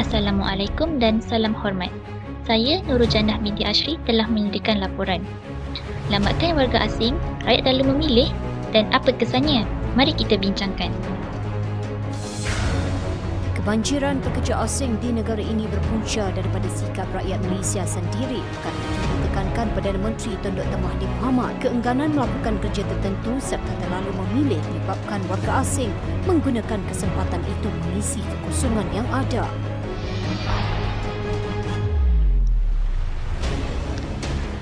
Assalamualaikum dan salam hormat. Saya Nurul Jannah binti Ashri telah menyediakan laporan. Lambakan warga asing, rakyat lalu memilih dan apa kesannya? Mari kita bincangkan. Kebanjiran pekerja asing di negara ini berpunca daripada sikap rakyat Malaysia sendiri kerana ditekankan Perdana Menteri Tun Dr. Mahathir Mohamad keengganan melakukan kerja tertentu serta terlalu memilih menyebabkan warga asing menggunakan kesempatan itu mengisi kekosongan yang ada.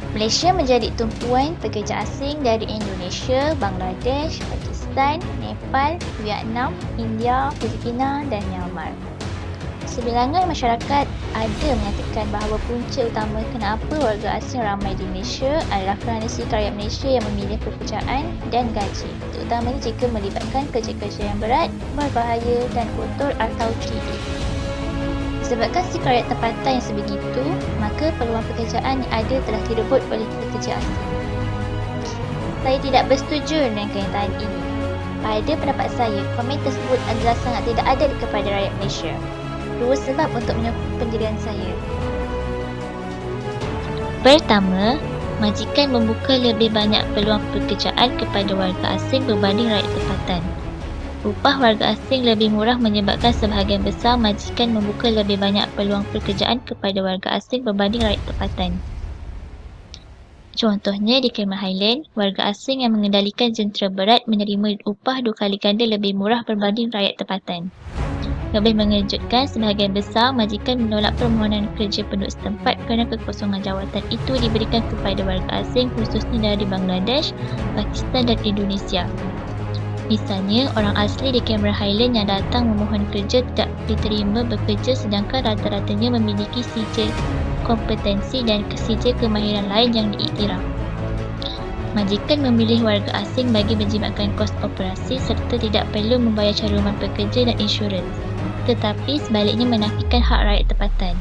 Malaysia menjadi tumpuan pekerja asing dari Indonesia, Bangladesh, Pakistan, Nepal, Vietnam, India, Filipina dan Myanmar. Sebilangan masyarakat ada menyatakan bahawa punca utama kenapa warga asing ramai di Malaysia adalah kerana sikap rakyat Malaysia yang memilih pekerjaan dan gaji, terutamanya jika melibatkan kerja-kerja yang berat, berbahaya dan kotor atau 3D. Disebabkan sikap rakyat tempatan yang sebegitu, maka peluang pekerjaan yang ada telah direbut oleh pekerja asing. Saya tidak bersetuju dengan kenyataan ini. Pada pendapat saya, komen tersebut adalah sangat tidak adil kepada rakyat Malaysia. Dua sebab untuk menyokong pendirian saya. Pertama, majikan membuka lebih banyak peluang pekerjaan kepada warga asing berbanding rakyat tempatan. Upah warga asing lebih murah menyebabkan sebahagian besar majikan membuka lebih banyak peluang pekerjaan kepada warga asing berbanding rakyat tempatan. Contohnya di Kemah Highland, warga asing yang mengendalikan jentera berat menerima upah 2 kali ganda lebih murah berbanding rakyat tempatan. Lebih mengejutkan, sebahagian besar majikan menolak permohonan kerja penduduk setempat kerana kekosongan jawatan itu diberikan kepada warga asing khususnya dari Bangladesh, Pakistan dan Indonesia. Misalnya, orang asli di Cameron Highland yang datang memohon kerja tidak diterima bekerja sedangkan rata-ratanya memiliki sijil kompetensi dan sijil kemahiran lain yang diiktiraf. Majikan memilih warga asing bagi menjimatkan kos operasi serta tidak perlu membayar caruman pekerja dan insurans, tetapi sebaliknya menafikan hak rakyat tempatan.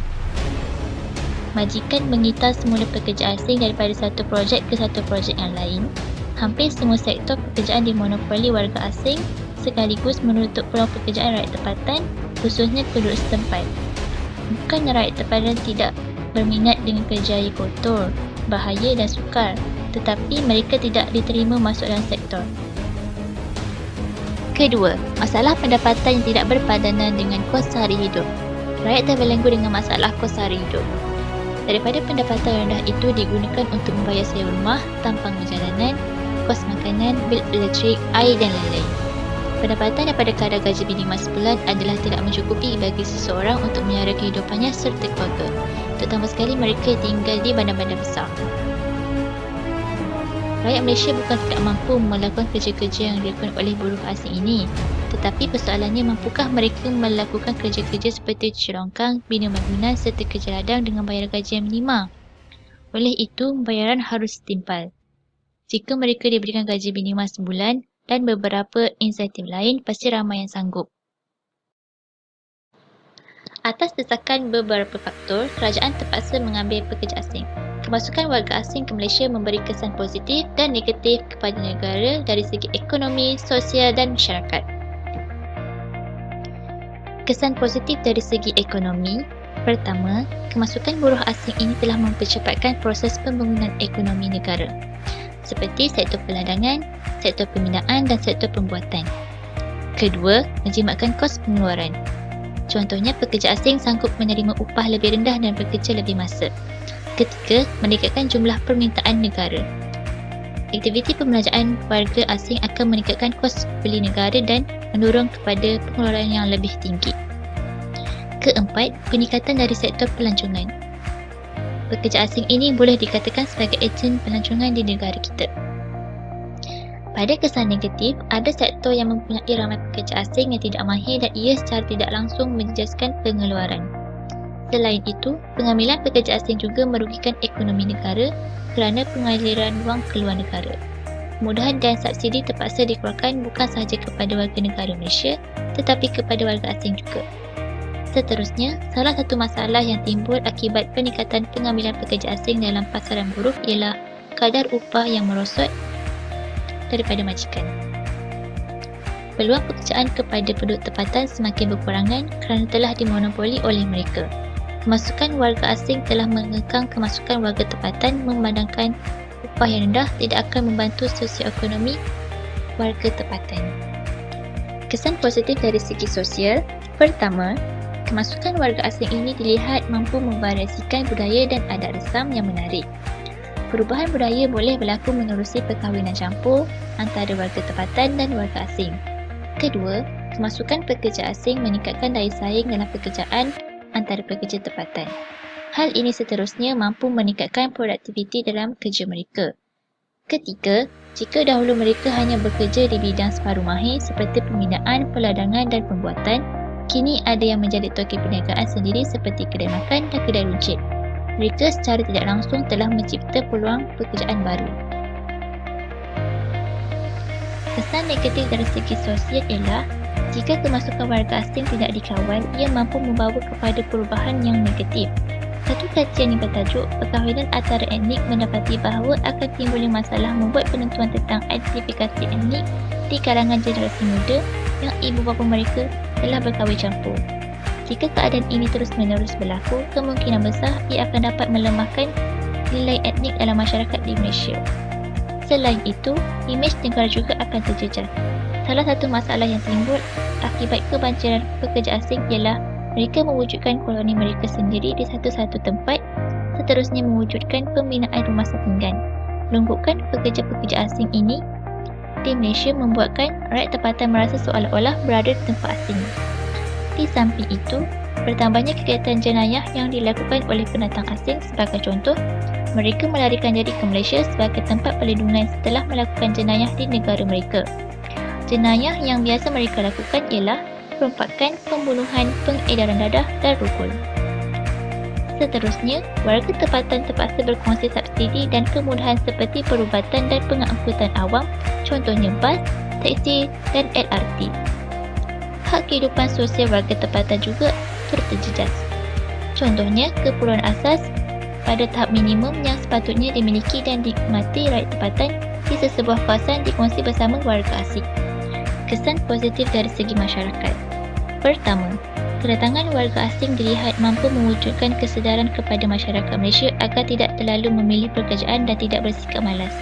Majikan mengitar semula pekerja asing daripada satu projek ke satu projek yang lain. Hampir semua sektor pekerjaan dimonopoli warga asing sekaligus menutup peluang pekerjaan rakyat tempatan, khususnya penduduk setempat. Bukan rakyat tempatan tidak berminat dengan kerja yang kotor, bahaya dan sukar, tetapi mereka tidak diterima masuk dalam sektor. Kedua, masalah pendapatan yang tidak berpadanan dengan kos sehari hidup. Rakyat terbelenggu dengan masalah kos sehari hidup. Daripada pendapatan rendah itu digunakan untuk membayar sewa rumah, tampang perjalanan, kos makanan, bil elektrik, air dan lain-lain. Pendapatan daripada kadar gaji minima sebulan adalah tidak mencukupi bagi seseorang untuk menyara kehidupannya serta keluarga, terutama sekali mereka yang tinggal di bandar-bandar besar. Rakyat Malaysia bukan tidak mampu melakukan kerja-kerja yang dilakukan oleh buruh asing ini, tetapi persoalannya mampukah mereka melakukan kerja-kerja seperti cuci rongkang, bina bangunan serta kerja ladang dengan bayaran gaji yang minima? Oleh itu, bayaran harus setimpal. Jika mereka diberikan gaji minima sebulan dan beberapa insentif lain, pasti ramai yang sanggup. Atas desakan beberapa faktor, kerajaan terpaksa mengambil pekerja asing. Kemasukan warga asing ke Malaysia memberi kesan positif dan negatif kepada negara dari segi ekonomi, sosial dan masyarakat. Kesan positif dari segi ekonomi. Pertama, kemasukan buruh asing ini telah mempercepatkan proses pembangunan ekonomi negara, seperti sektor perladangan, sektor pembinaan dan sektor pembuatan. Kedua, menjimatkan kos pengeluaran. Contohnya, pekerja asing sanggup menerima upah lebih rendah dan bekerja lebih masa. Ketiga, meningkatkan jumlah permintaan negara. Aktiviti pembelanjaan warga asing akan meningkatkan kos beli negara dan mendorong kepada pengeluaran yang lebih tinggi. Keempat, peningkatan dari sektor pelancongan. Pekerja asing ini boleh dikatakan sebagai ejen pelancongan di negara kita. Pada kesan negatif, ada sektor yang mempunyai ramai pekerja asing yang tidak mahir dan ia secara tidak langsung menjejaskan pengeluaran. Selain itu, pengambilan pekerja asing juga merugikan ekonomi negara kerana pengaliran wang keluar negara. Kemudahan dan subsidi terpaksa dikeluarkan bukan sahaja kepada warga negara Malaysia tetapi kepada warga asing juga. Seterusnya, salah satu masalah yang timbul akibat peningkatan pengambilan pekerja asing dalam pasaran buruh ialah kadar upah yang merosot daripada majikan. peluang pekerjaan kepada penduduk tempatan semakin berkurangan kerana telah dimonopoli oleh mereka. Kemasukan warga asing telah mengekang kemasukan warga tempatan, memandangkan upah yang rendah tidak akan membantu sosioekonomi warga tempatan. Kesan positif dari segi sosial. Pertama, kemasukan warga asing ini dilihat mampu memvariasikan budaya dan adat resam yang menarik. Perubahan budaya boleh berlaku menerusi perkahwinan campur antara warga tempatan dan warga asing. Kedua, kemasukan pekerja asing meningkatkan daya saing dalam pekerjaan antara pekerja tempatan. Hal ini seterusnya mampu meningkatkan produktiviti dalam kerja mereka. Ketiga, jika dahulu mereka hanya bekerja di bidang separuh mahir seperti pembinaan, peladangan dan pembuatan, kini ada yang menjadi toki perniagaan sendiri seperti kedai makan dan kedai runcit. Mereka secara tidak langsung telah mencipta peluang pekerjaan baru. Kesan negatif dari segi sosial ialah jika kemasukan warga asing tidak dikawal, ia mampu membawa kepada perubahan yang negatif. Satu kajian yang bertajuk Perkahwinan Antara Etnik mendapati bahawa akan timbulnya masalah membuat penentuan tentang identifikasi etnik di kalangan generasi muda yang ibu bapa mereka telah berkahwin campur. Jika keadaan ini terus-menerus berlaku, kemungkinan besar ia akan dapat melemahkan nilai etnik dalam masyarakat di Malaysia. Selain itu, imej negara juga akan terjejas. Salah satu masalah yang timbul akibat kebanjiran pekerja asing ialah mereka mewujudkan koloni mereka sendiri di satu-satu tempat, seterusnya mewujudkan pembinaan rumah setinggan. Melumpuhkan pekerja-pekerja asing ini di Malaysia membuatkan rakyat tempatan merasa seolah-olah berada di tempat asing. Di samping itu, bertambahnya kegiatan jenayah yang dilakukan oleh pendatang asing. Sebagai contoh, mereka melarikan diri ke Malaysia sebagai tempat perlindungan setelah melakukan jenayah di negara mereka. Jenayah yang biasa mereka lakukan ialah perompakan, pembunuhan, pengedaran dadah dan rukul. Seterusnya, warga tempatan terpaksa berkongsi subsidi dan kemudahan seperti perubatan dan pengangkutan awam, contohnya bas, teksi dan LRT. Hak kehidupan sosial warga tempatan juga turut terjejas. Contohnya, keperluan asas pada tahap minimum yang sepatutnya dimiliki dan dinikmati rakyat tempatan di sesebuah kawasan dikongsi bersama warga asing. Kesan positif dari segi masyarakat. Pertama, kedatangan warga asing dilihat mampu mewujudkan kesedaran kepada masyarakat Malaysia agar tidak terlalu memilih pekerjaan dan tidak bersikap malas.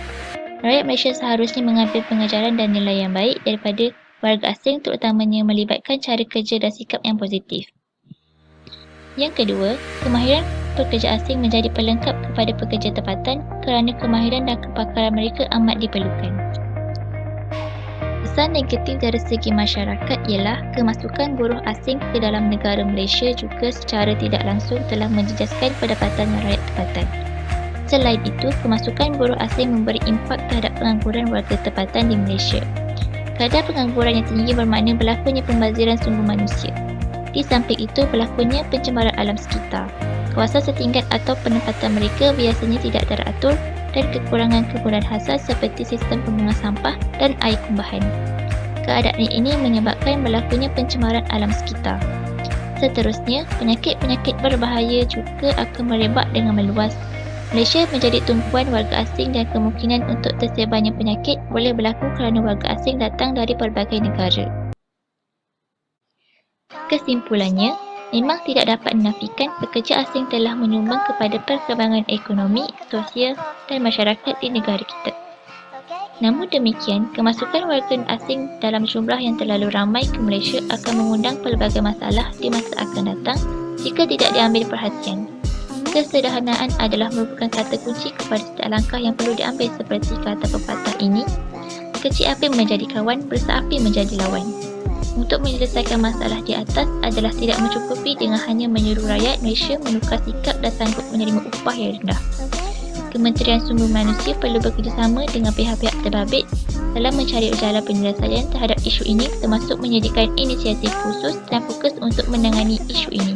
Rakyat Malaysia seharusnya mengambil pengajaran dan nilai yang baik daripada warga asing, terutamanya melibatkan cara kerja dan sikap yang positif. Yang kedua, kemahiran pekerja asing menjadi pelengkap kepada pekerja tempatan kerana kemahiran dan kepakaran mereka amat diperlukan. Kesan negatif dari segi masyarakat ialah kemasukan buruh asing ke dalam negara Malaysia juga secara tidak langsung telah menjejaskan pendapatan rakyat tempatan. Selain itu, kemasukan buruh asing memberi impak terhadap pengangguran warga tempatan di Malaysia. Kadar pengangguran yang tinggi bermakna berlakunya pembaziran sumber manusia. Di samping itu, berlakunya pencemaran alam sekitar. Kawasan setingkat atau penempatan mereka biasanya tidak teratur dan kekurangan kegunaan khasas seperti sistem pembuangan sampah dan air kumbahan. Keadaan ini menyebabkan berlakunya pencemaran alam sekitar. Seterusnya, penyakit-penyakit berbahaya juga akan merebak dengan meluas. Malaysia menjadi tumpuan warga asing dan kemungkinan untuk tersebarnya penyakit boleh berlaku kerana warga asing datang dari pelbagai negara. Kesimpulannya, memang tidak dapat dinafikan pekerja asing telah menyumbang kepada perkembangan ekonomi, sosial dan masyarakat di negara kita. Namun demikian, kemasukan warga asing dalam jumlah yang terlalu ramai ke Malaysia akan mengundang pelbagai masalah di masa akan datang jika tidak diambil perhatian. Kesederhanaan adalah merupakan kata kunci kepada setiap langkah yang perlu diambil seperti kata pepatah ini, kecil api menjadi kawan, besar api menjadi lawan. Untuk menyelesaikan masalah di atas adalah tidak mencukupi dengan hanya menyuruh rakyat Malaysia menukar sikap dan sanggup menerima upah yang rendah. Kementerian Sumber Manusia perlu bekerjasama dengan pihak-pihak terbabit dalam mencari jalan penyelesaian terhadap isu ini, termasuk menyediakan inisiatif khusus dan fokus untuk menangani isu ini.